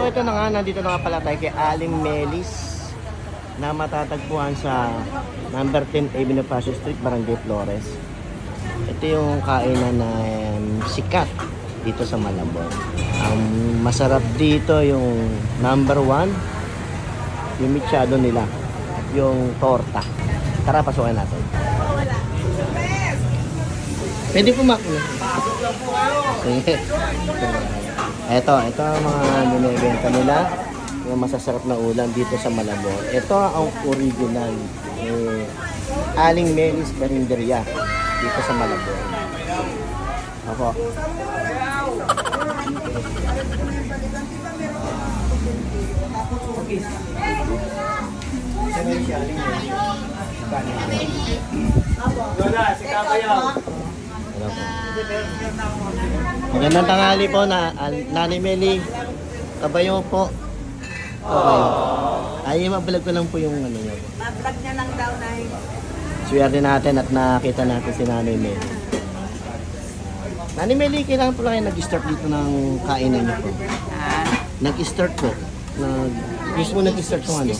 ito na nga, nandito na nga pala tayo kay Aling Melis na matatagpuan sa number 10 Avenue Paseo Street, Barangay Flores. Ito yung kainan na sikat dito sa Malabon. Ang masarap dito yung number 1, yung mechado nila, yung torta. Tara, pasukan natin. Pwede pumakula. Sige. Ito ang mga binibenta nila. Yung masasarap na ulam dito sa Malabon. Ito ang original Aling Melis Carinderia dito sa Malabon. Ako. Magandang tanghali po na Nanay Meli. Kabayo po. Ay, mablog ko lang po yung ano niya. Mablog niya lang daw na Swerte natin at nakita natin si Nanay Meli. Nanay Meli, kailangan po lang kayo nag-start dito ng kainan niyo po. Nag-start po. Gusto mo nag-start kung ano?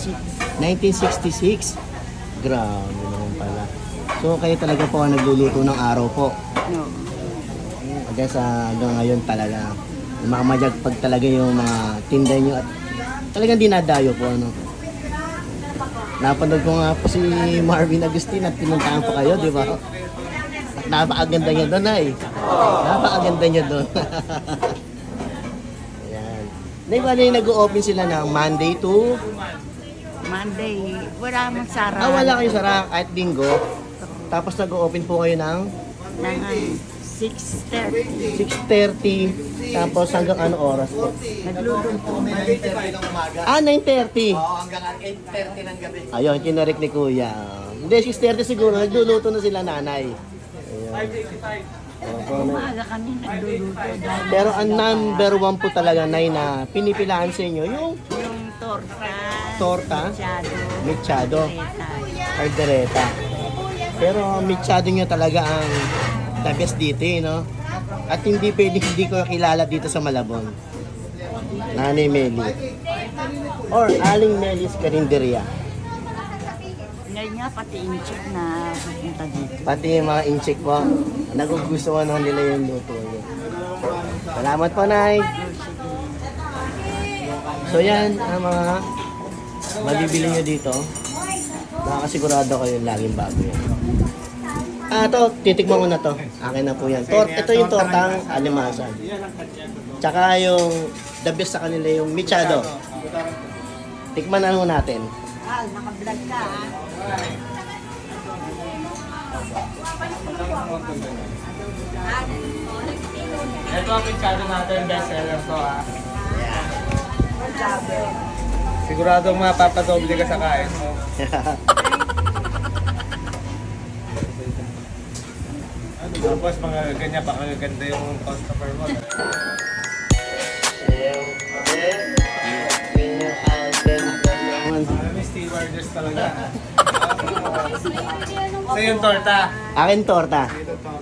1966. Grabe naman pala. So kayo talaga po ang nagluluto ng araw po. no. Hanggang sa hanggang ngayon talaga. Makamajagpag talaga yung mga tinda nyo at talagang dinadayo po ano. Napanood ko nga po si Marvin Agustin at pinuntahan po kayo, di ba? At napakaganda niya doon ay. Napakaganda niya doon. Ayan. Bali nag-o-open sila ng Monday to Monday, wala mong sara. wala kayo sara kahit linggo. Tapos nag-o-open po kayo ng Nang 6:30. 6:30. Tapos hanggang ano oras po? Nagluluto. 9:30. Oo, hanggang 8:30 ng gabi. Ayun, kinarik ni Kuya. Hindi, 6:30 siguro. Nagluluto na sila nanay. Ayun. Umaga kami nagluluto. Dahil Pero ang number 1 po talaga, Nay, na pinipilahan sa inyo, yung yung torta. torta, Masyado. mechado, Reta. caldereta. Pero mechado nyo talaga ang the best dito, no? At hindi pwede hindi ko kilala dito sa Malabon. Nanay Meli. Or Aling Melis Carinderia. Ngayon nga pati inchik na pupunta dito. Pati yung mga incheck po, nagugustuhan nila yung luto nyo. Salamat po, Nay. So yan, ang mga mabibili nyo dito. Nakakasigurado kayo laging bago yan. Ito, titikman ko na to. Akin na po yan. Ito yung tortang alimasan. Tsaka yung the best sa kanila yung mechado. Tikman na natin. Naka-vlog ka Ito ang pinchado natin, best seller to Siguradong mapapadoble ka sa kain mo. Tapos mga ganyan, baka ganda yung customer mo. May stewardess talaga. Sa yung torta. Akin torta.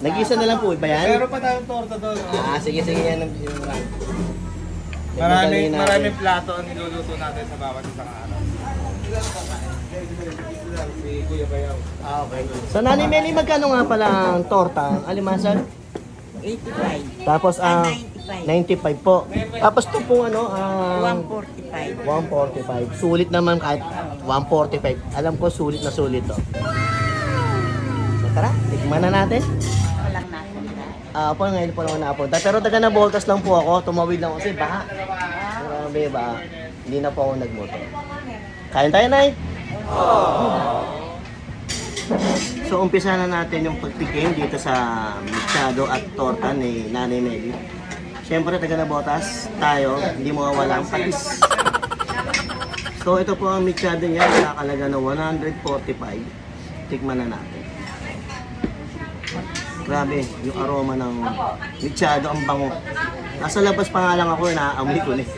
Nag-isa na lang po ba yan? Meron pa tayong torta doon. Sige, yan ang Maraming plato ang niluluto natin sa bawat isang araw. Si Kuya Bayaw. Okay. So, Nanay Meli, magkano nga pala ang torta? Alimasan? 85. Tapos, 95. 95 po. Tapos ito pong ano, 145. 145. Sulit naman kahit 145. Alam ko, sulit na sulit to. So, tara, tikman na natin. Walang natin. Po, ngayon po naman na-apunta. Pero taga na voltas lang po ako. Tumawid lang ako kasi baka. Grabe ba? Hindi na po ako nagmotor. Kain tayo, Nay. So, umpisa na natin yung pagtikim dito sa mechado at torta ni Nanay Meli. Siyempre, taga na botas tayo. Hindi mawawala ang patis. So, ito po ang mechado niya. Nakakalaga na 145. Tikman na natin. Grabe, yung aroma ng mechado, ang bango. Nasa labas pa nga lang ako, naaamoy ko ulit.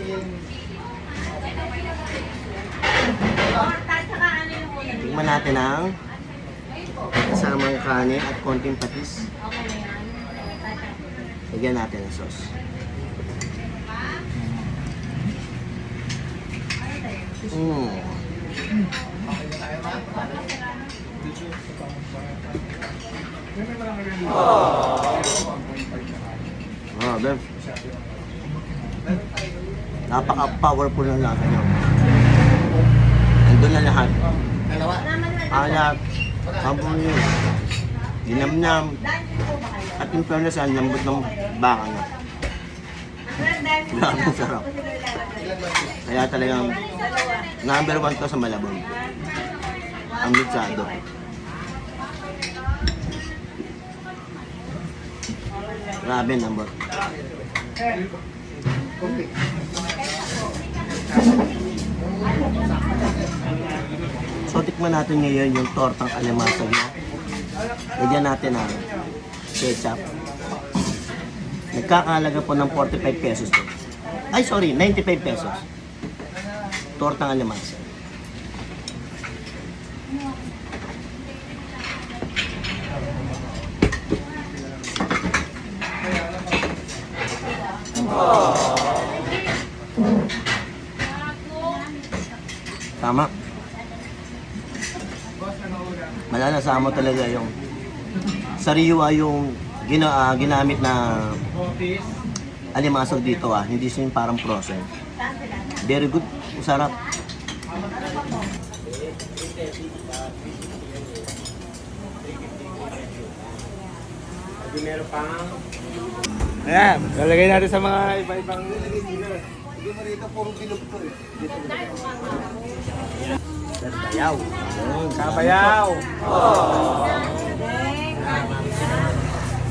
Tingnan natin ang kasamang kanin at konting patis. Lagyan natin ang sauce. Mm. Grabe. Napaka-powerful ng lasa niya. Nandun na lahat. Alat, sabon, ginamnam, at yung fairness, ang lambot ng baka niya. Grabe, ang sarap. Kaya talagang number 1 to sa Malabon. Ang mitsado. Grabe ang lambot. So, tikman natin ngayon yung tortang alimasag niya. Lagyan natin ng ketchup. Nagkakahalaga po ng 45 pesos to. Ay, sorry, 95 pesos. Tortang alimasag. Tama. Malalasa mo talaga yung sariwa yung ginamit na alimasag dito hindi siya yung parang process. Very good. Sarap. Meron pang... Ayan, lalagay natin sa mga iba-ibang... Hindi mo rito puro bilog ko eh. Sabayaw. Kabayaw!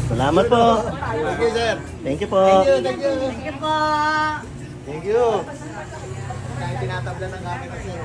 Salamat po. Thank you, sir. Thank you po. Thank you po. Thank you. Kahit tinatabla ng gamit na sir.